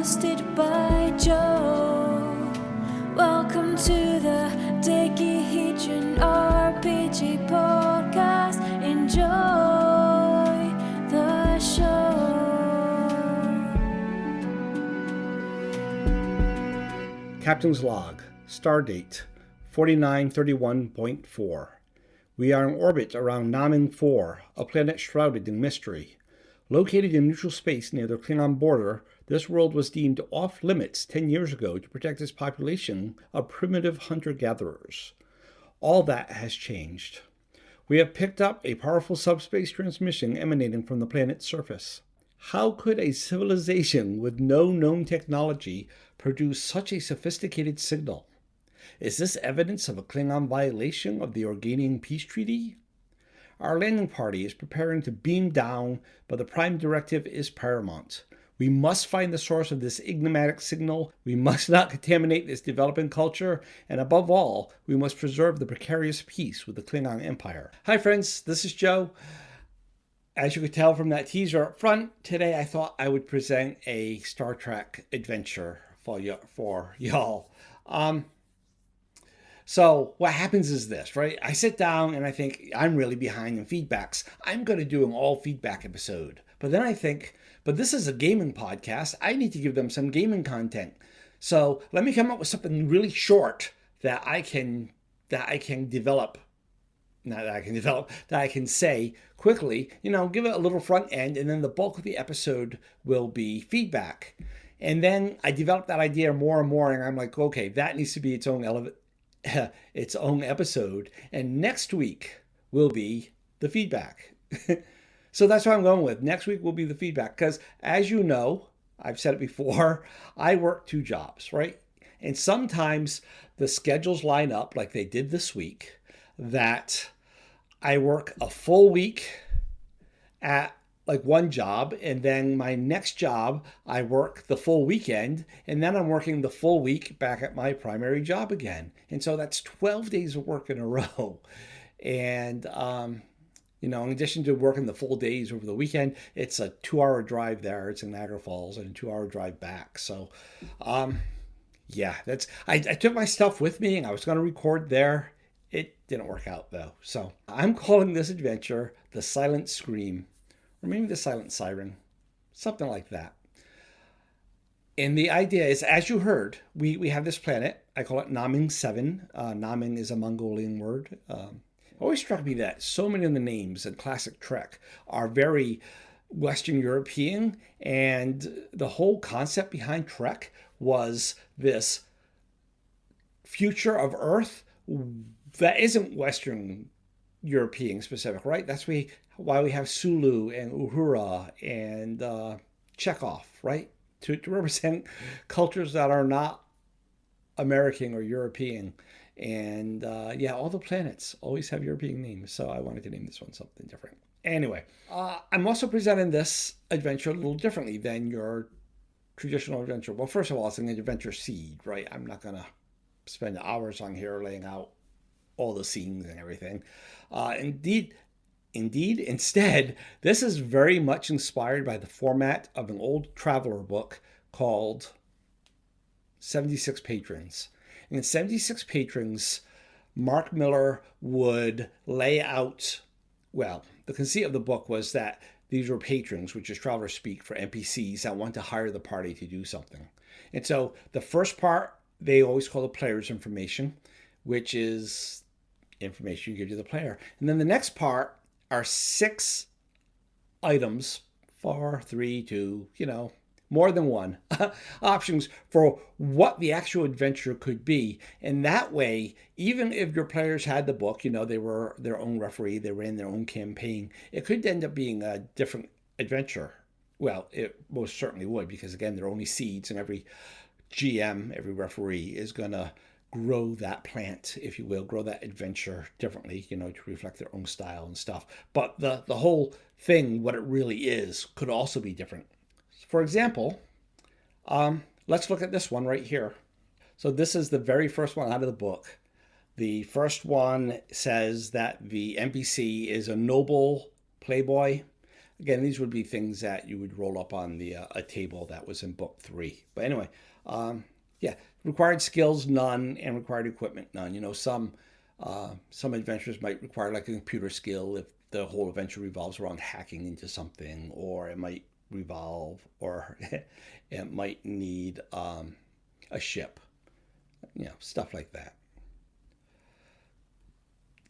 hosted by Joe. Welcome to the Decahedron RPG podcast. Enjoy the show. Captain's Log, Stardate 4931.4. We are in orbit around Naming 4, a planet shrouded in mystery. Located in neutral space near the Klingon border, this world was deemed off-limits 10 years ago to protect its population of primitive hunter-gatherers. All that has changed. We have picked up a powerful subspace transmission emanating from the planet's surface. How could a civilization with no known technology produce such a sophisticated signal? Is this evidence of a Klingon violation of the Organian Peace Treaty? Our landing party is preparing to beam down, but the prime directive is paramount. We must find the source of this enigmatic signal. We must not contaminate this developing culture. And above all, we must preserve the precarious peace with the Klingon Empire. Hi friends, this is Joe. As you could tell from that teaser up front, today I thought I would present a Star Trek adventure for y'all. So what happens is this, right? I sit down and I think I'm really behind in feedbacks. I'm going to do an all feedback episode. But then I think, but this is a gaming podcast. I need to give them some gaming content. So let me come up with something really short that I can develop. Not that I can develop, that I can say quickly, give it a little front end, and then the bulk of the episode will be feedback. And then I develop that idea more and more, and I'm like, okay, that needs to be its own episode, and next week will be the feedback. So that's what I'm going with. Next week will be the feedback, because as you know, I've said it before, I work 2 jobs, right? And sometimes the schedules line up like they did this week, that I work a full week at like one job, and then my next job I work the full weekend, and then I'm working the full week back at my primary job again. And so that's 12 days of work in a row. And in addition to working the full days over the weekend, it's a 2-hour drive there. It's in Niagara Falls, and a 2-hour drive back. So yeah, I took my stuff with me, and I was going to record there. It didn't work out though. So I'm calling this adventure The Silent Scream, or maybe The Silent Siren, something like that. And the idea is, as you heard, we have this planet. I call it Naming 7. Naming is a Mongolian word. It always struck me that so many of the names in classic Trek are very Western European, and the whole concept behind Trek was this future of Earth that isn't Western European specific, right? That's why we have Sulu and Uhura and Chekhov, right? To represent cultures that are not American or European. And all the planets always have European names. So I wanted to name this one something different. Anyway, I'm also presenting this adventure a little differently than your traditional adventure. Well, first of all, it's an adventure seed, right? I'm not going to spend hours on here laying out all the scenes and everything. Instead, this is very much inspired by the format of an old traveler book called 76 Patrons. And in 76 Patrons, Mark Miller would lay out, well, the conceit of the book was that these were patrons, which is traveler speak for NPCs that want to hire the party to do something. And so the first part, they always call the player's information, which is information you give to the player. And then the next part are 6 items, 4, 3, 2, more than one options for what the actual adventure could be. And that way, even if your players had the book, they were their own referee, they ran their own campaign, it could end up being a different adventure. Well, it most certainly would, because again, there are only seeds, and every GM, every referee is going to grow that plant, if you will, grow that adventure differently, to reflect their own style and stuff. But the whole thing, what it really is, could also be different. For example, let's look at this one right here. So this is the very first one out of the book. The first one says that the NPC is a noble playboy Again, these would be things that you would roll up on the a table that was in book 3. But anyway, yeah, required skills none, and required equipment none. Some adventures might require like a computer skill if the whole adventure revolves around hacking into something, or it might revolve, or it might need a ship, stuff like that.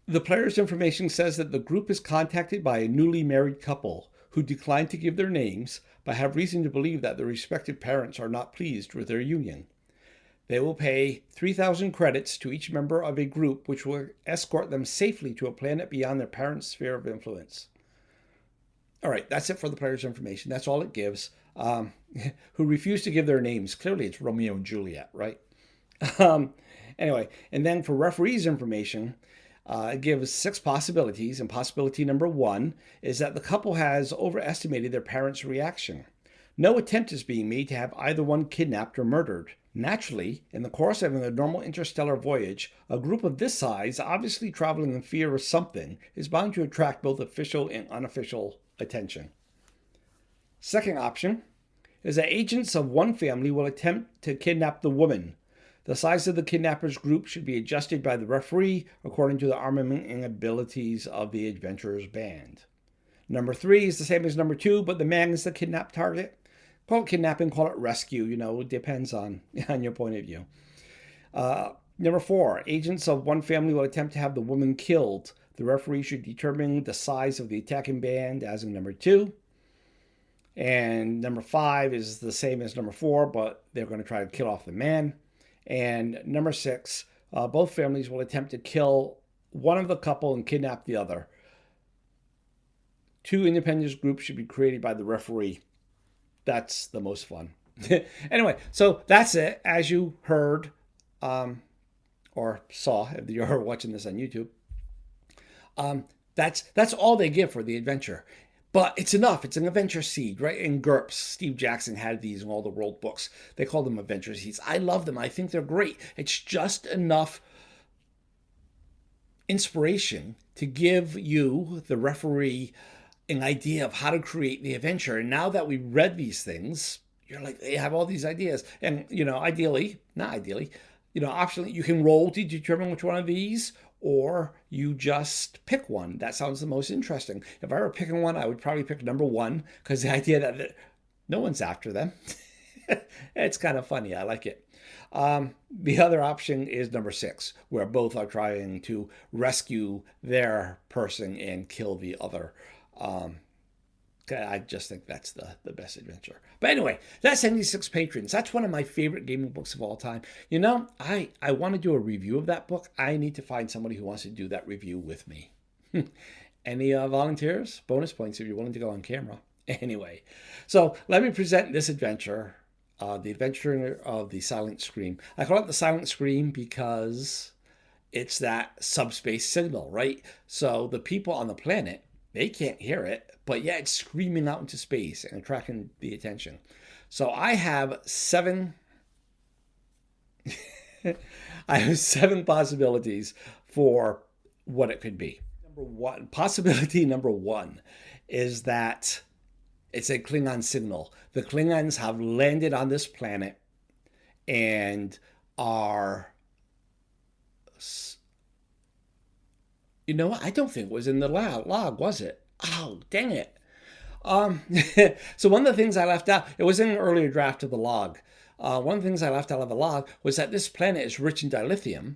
The player's information says that the group is contacted by a newly married couple who decline to give their names but have reason to believe that their respective parents are not pleased with their union. They will pay 3,000 credits to each member of a group, which will escort them safely to a planet beyond their parents' sphere of influence. All right, that's it for the player's information. That's all it gives. Who refuse to give their names. Clearly, it's Romeo and Juliet, right? Anyway, and then for referee's information, it gives 6 possibilities, and possibility number 1 is that the couple has overestimated their parents' reaction. No attempt is being made to have either one kidnapped or murdered. Naturally, in the course of a normal interstellar voyage, a group of this size, obviously traveling in fear of something, is bound to attract both official and unofficial attention. Second option is that agents of one family will attempt to kidnap the woman. The size of the kidnappers' group should be adjusted by the referee according to the armament and abilities of the adventurer's band. Number 3 is the same as number 2, but the man is the kidnapped target. Call it kidnapping, call it rescue, it depends on your point of view. Number 4, agents of one family will attempt to have the woman killed. The referee should determine the size of the attacking band as in number 2. And number 5 is the same as number 4, but they're going to try to kill off the man. And number 6, both families will attempt to kill one of the couple and kidnap the other. 2 independent groups should be created by the referee. That's the most fun. Anyway, so that's it. As you heard or saw, if you're watching this on YouTube, that's all they give for the adventure. But it's enough. It's an adventure seed, right? In GURPS, Steve Jackson had these in all the world books. They call them adventure seeds. I love them. I think they're great. It's just enough inspiration to give you, the referee, an idea of how to create the adventure. And now that we've read these things, you're like, they have all these ideas. And, optionally, you can roll to determine which one of these, or you just pick one. That sounds the most interesting. If I were picking one, I would probably pick number 1, because the idea that no one's after them. It's kind of funny. I like it. The other option is number 6, where both are trying to rescue their person and kill the other. I just think that's the best adventure. But anyway, that's 76 Patrons. That's one of my favorite gaming books of all time. I want to do a review of that book. I need to find somebody who wants to do that review with me. Any volunteers? Bonus points if you're willing to go on camera. Anyway, so let me present this adventure, The Adventure of the Silent Scream. I call it the Silent Scream because it's that subspace signal, right? So the people on the planet, they can't hear it, but yet it's screaming out into space and attracting the attention. So I have 7 possibilities for what it could be. Possibility number 1 is that it's a Klingon signal. The Klingons have landed on this planet and are... I don't think it was in the log, was it? Oh, dang it. So one of the things I left out, it was in an earlier draft of the log. One of the things I left out of the log was that this planet is rich in dilithium,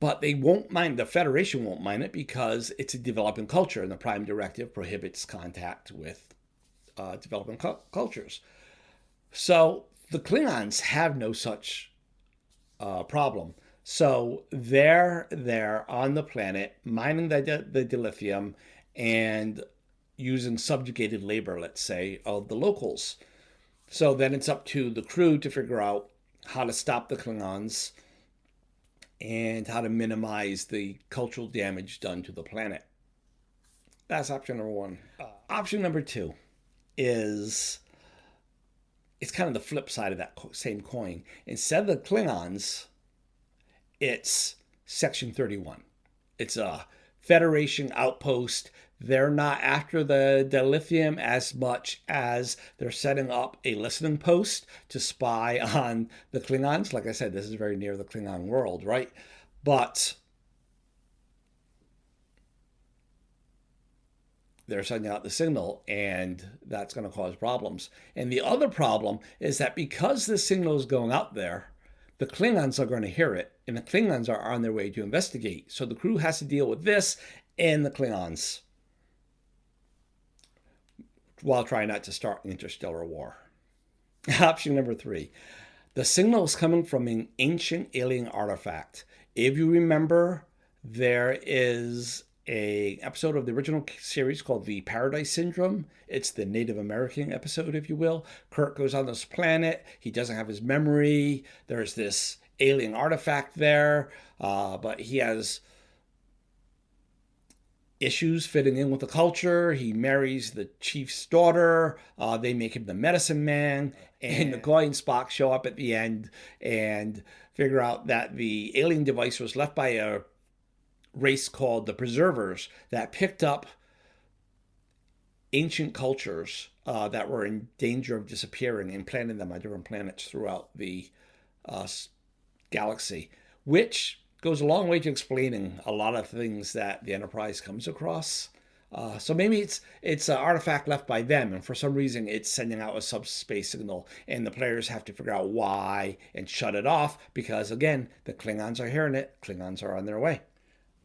but they won't mind, the Federation won't mind it because it's a developing culture, and the Prime Directive prohibits contact with developing cultures. So the Klingons have no such problem. So they're there on the planet mining the dilithium and using subjugated labor, let's say, of the locals. So then it's up to the crew to figure out how to stop the Klingons and how to minimize the cultural damage done to the planet. That's option number 1. Option number 2 is, it's kind of the flip side of that same coin. Instead of the Klingons, it's Section 31. It's a Federation outpost They're not after the dilithium as much as they're setting up a listening post to spy on the Klingons. Like I said, this is very near the Klingon world, right? But they're sending out the signal, and that's going to cause problems. And the other problem is that because the signal is going out there, the Klingons are going to hear it, and the Klingons are on their way to investigate. So the crew has to deal with this and the Klingons while trying not to start an interstellar war. Option number 3. The signal is coming from an ancient alien artifact. If you remember, there is an episode of the original series called the Paradise Syndrome. It's the Native American episode, if you will. Kirk goes on this planet. He doesn't have his memory. There's this alien artifact there, but he has issues fitting in with the culture. He marries the chief's daughter. They make him the medicine man. And McCoy and Spock show up at the end and figure out that the alien device was left by a race called the Preservers that picked up ancient cultures that were in danger of disappearing and planted them on different planets throughout the galaxy, which goes a long way to explaining a lot of things that the Enterprise comes across. So maybe it's an artifact left by them, and for some reason it's sending out a subspace signal, and the players have to figure out why and shut it off because, again, the Klingons are hearing it. Klingons are on their way.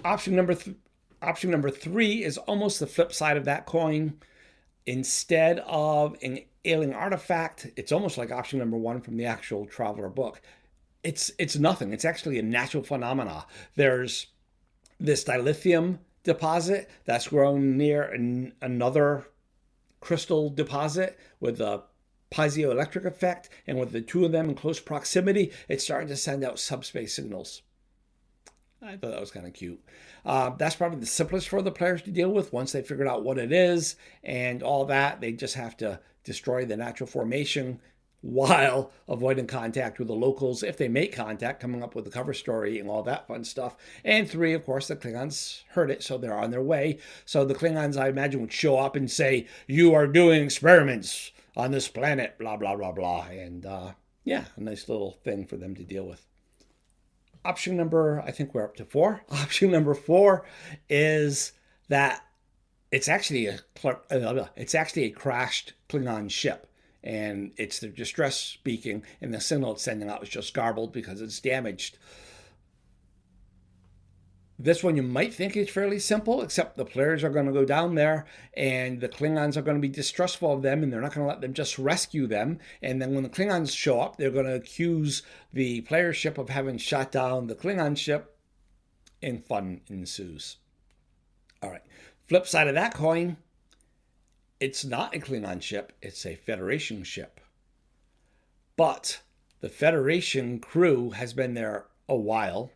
Option number 3 is almost the flip side of that coin. Instead of an alien artifact, it's almost like option number 1 from the actual Traveler book. It's nothing. It's actually a natural phenomena. There's this dilithium deposit that's grown near another crystal deposit with a piezoelectric effect, and with the two of them in close proximity, it's starting to send out subspace signals. I thought that was kind of cute. That's probably the simplest for the players to deal with once they figured out what it is and all that. They just have to destroy the natural formation while avoiding contact with the locals if they make contact, coming up with the cover story and all that fun stuff. And 3, of course, the Klingons heard it, so they're on their way. So the Klingons, I imagine, would show up and say, "You are doing experiments on this planet, blah, blah, blah, blah." And yeah, a nice little thing for them to deal with. Option number, I think we're up to 4. Option number 4 is that it's actually a crashed Klingon ship. And it's the distress speaking, and the signal it's sending out is just garbled because it's damaged. This one you might think is fairly simple, except the players are going to go down there, and the Klingons are going to be distrustful of them, and they're not going to let them just rescue them. And then when the Klingons show up, they're going to accuse the player ship of having shot down the Klingon ship, and fun ensues. All right. Flip side of that coin, it's not a Klingon ship, it's a Federation ship. But the Federation crew has been there a while,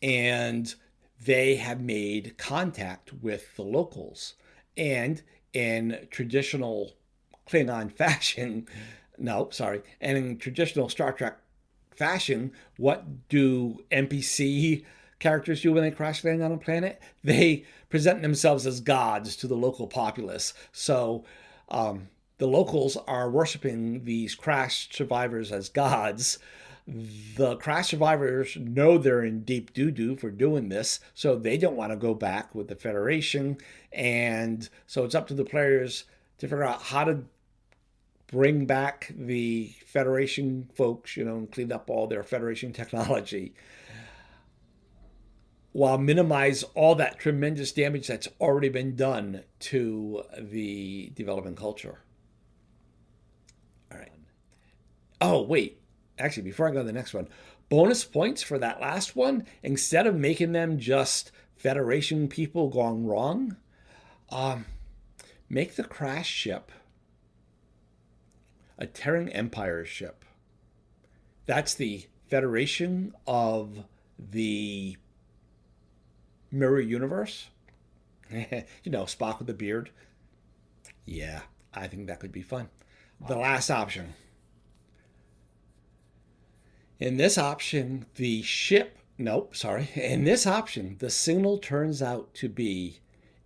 and they have made contact with the locals. And in traditional Klingon fashion, and in traditional Star Trek fashion, what do NPC characters do when they crash land on a planet? They present themselves as gods to the local populace. So the locals are worshiping these crash survivors as gods. The crash survivors know they're in deep doo-doo for doing this, so they don't want to go back with the Federation. And so it's up to the players to figure out how to bring back the Federation folks, and clean up all their Federation technology, while minimize all that tremendous damage that's already been done to the developing culture. All right. Oh, wait. Actually, before I go to the next one, bonus points for that last one. Instead of making them just Federation people gone wrong, make the crash ship a Terran Empire ship. That's the Federation of the Mirror Universe. Spock with the beard. Yeah, I think that could be fun. The last option. In this option, the signal turns out to be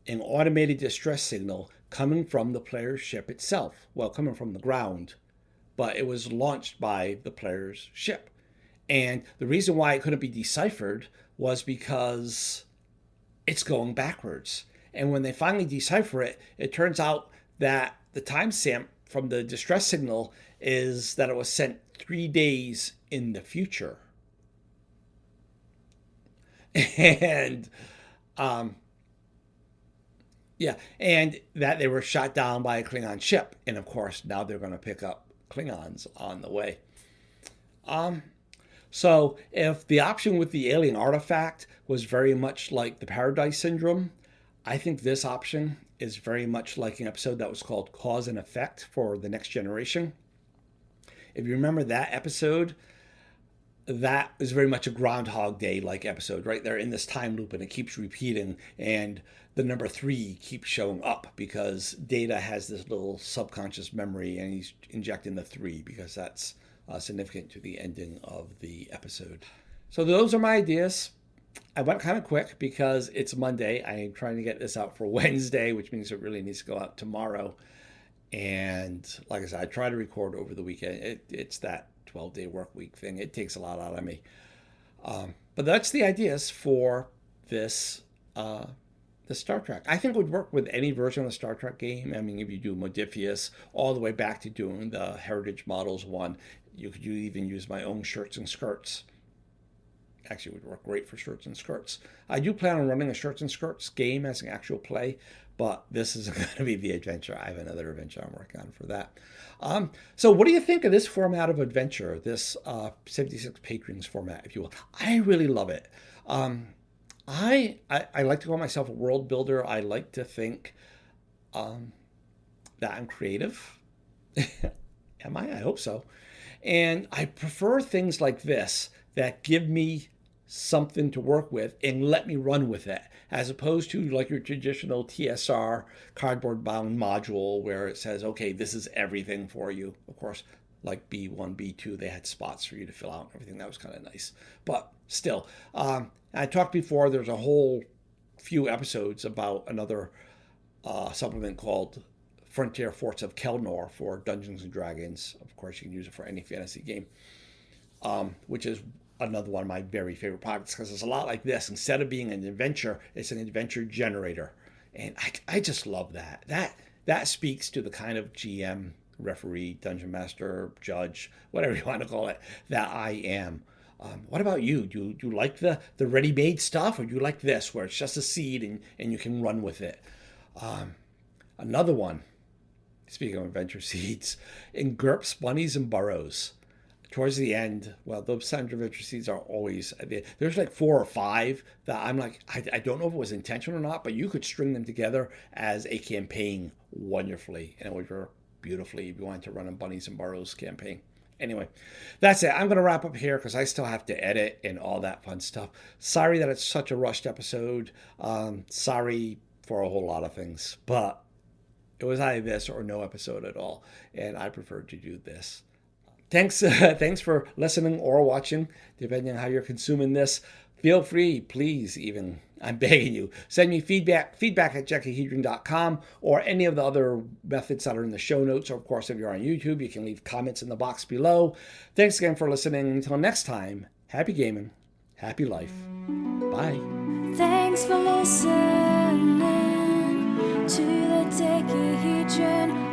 an automated distress signal coming from the player's ship itself. Well, coming from the ground, but it was launched by the player's ship. And the reason why it couldn't be deciphered was because it's going backwards. And when they finally decipher it, it turns out that the timestamp from the distress signal is that it was sent 3 days in the future. And and that they were shot down by a Klingon ship. And of course, now they're going to pick up Klingons on the way. So if the option with the alien artifact was very much like the Paradise Syndrome, I think this option is very much like an episode that was called Cause and Effect for The Next Generation. If you remember that episode, that is very much a Groundhog Day-like episode, right? They're in this time loop and it keeps repeating, and the number 3 keeps showing up because Data has this little subconscious memory and he's injecting the 3 because that's significant to the ending of the episode. So those are my ideas. I went kind of quick because it's Monday. I am trying to get this out for Wednesday, which means it really needs to go out tomorrow. And like I said, I try to record over the weekend. It's that 12-day work week thing. It takes a lot out of me. But that's the ideas for this the Star Trek. I think it would work with any version of the Star Trek game. I mean, if you do Modifius all the way back to doing the Heritage Models one, you could even use my own shirts and skirts. Actually, it would work great for shirts and skirts. I do plan on running a shirts and skirts game as an actual play, but this isn't going to be the adventure. I have another adventure I'm working on for that. So what do you think of this format of adventure, this 76 Patrons format, if you will? I really love it. I like to call myself a world builder. I like to think that I'm creative. Am I? I hope so. And I prefer things like this that give me something to work with and let me run with it, as opposed to like your traditional TSR cardboard bound module where it says, okay, this is everything for you. Of course, like B1, B2, they had spots for you to fill out and everything. That was kind of nice. But still, I talked before, there's a whole few episodes about another supplement called Frontier Forts of Kelnor for Dungeons and Dragons. Of course, you can use it for any fantasy game, which is another one of my very favorite products because it's a lot like this. Instead of being an adventure, it's an adventure generator. And I just love that. That speaks to the kind of GM, referee, dungeon master, judge, whatever you want to call it, that I am. What about you? Do you like the ready-made stuff, or do you like this where it's just a seed and you can run with it? Another one, speaking of adventure seeds, in GURPS, Bunnies and Burrows. Towards the end, well, those adventure seeds are always, there's like 4 or 5 that I'm like, I don't know if it was intentional or not, but you could string them together as a campaign wonderfully, and it would work beautifully if you wanted to run a Bunnies and Burrows campaign. Anyway, that's it. I'm going to wrap up here because I still have to edit and all that fun stuff. Sorry that it's such a rushed episode. Sorry for a whole lot of things, but it was either this or no episode at all, and I preferred to do this. Thanks for listening or watching, depending on how you're consuming this. Feel free, please, even, I'm begging you, send me feedback at jackahedron.com or any of the other methods that are in the show notes. Or, of course, if you're on YouTube, you can leave comments in the box below. Thanks again for listening. Until next time, happy gaming, happy life. Bye. Thanks for listening to the Decahedron